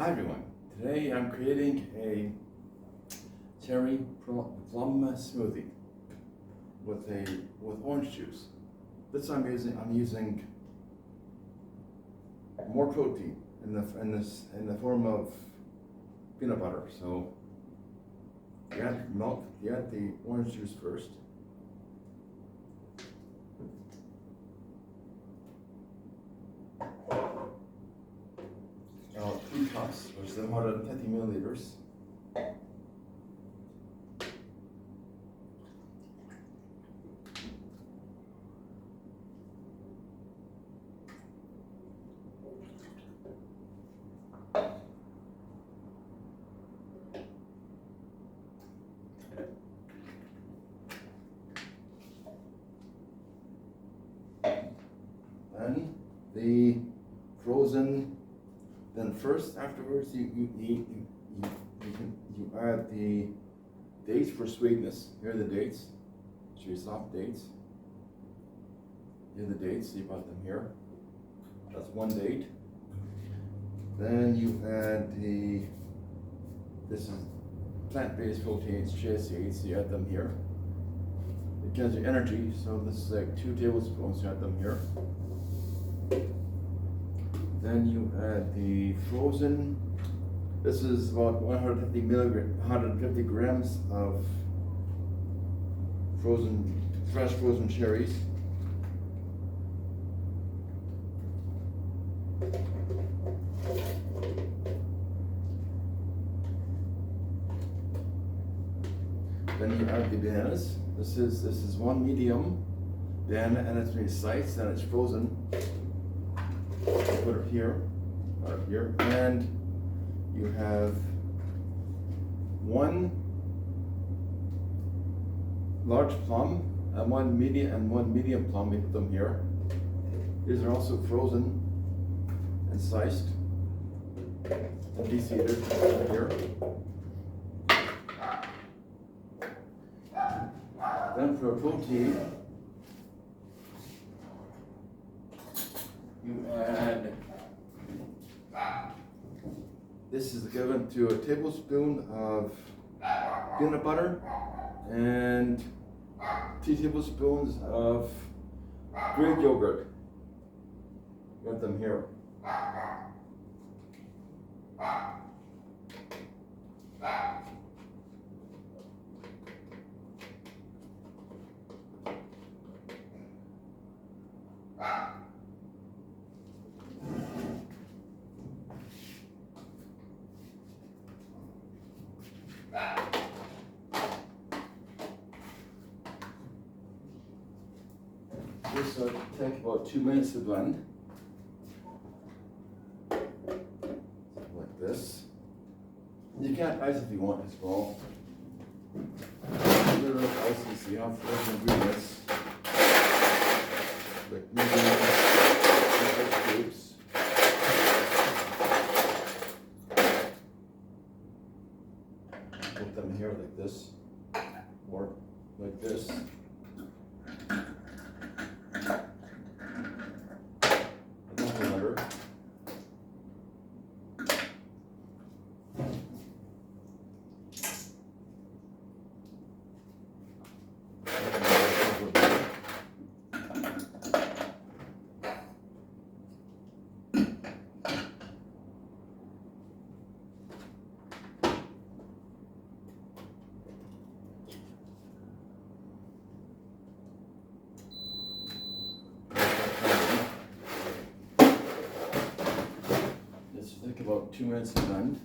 Hi everyone, today I'm creating a cherry plum smoothie with orange juice. This I'm using more protein in the form of peanut butter. So you add milk, you add the orange juice first. Now 3 cups, which is 150 milliliters. Then the frozen. Then afterwards, you add the dates for sweetness. Here are the dates. Cherry soft dates. Here are the dates. You put them here. That's 1 date. Then you add this is plant-based proteins, chia seeds. You add them here. It gives you energy. So this is like 2 tablespoons. You add them here. Then you add the frozen. This is about 150 grams of fresh frozen cherries. Then you add the bananas. This is 1 medium banana, and it's been sliced and it's frozen. Put it here, and you have 1 large plum and one medium plum. We put them here. These are also frozen and sliced and deseeded here. Then for protein, you add, this is given to a tablespoon of peanut butter and 2 tablespoons of Greek yogurt. Got them here. This will take about 2 minutes to blend. Like this. You can ice if you want as well. A little bit of ice, so you have frozen ingredients. Like medium ice cubes. Put them here like this, or like this. Take about 2 minutes to blend.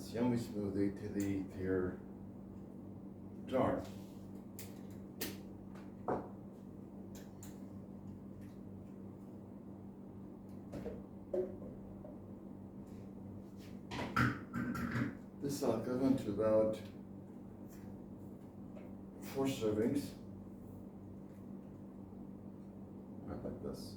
this yummy smoothie to your jar. This is equivalent to about 4 servings. Right like this.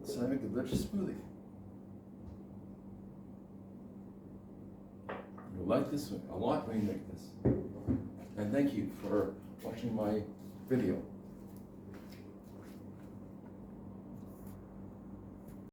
So I make a delicious smoothie. You'll like this a lot when you make this. And thank you for watching my video.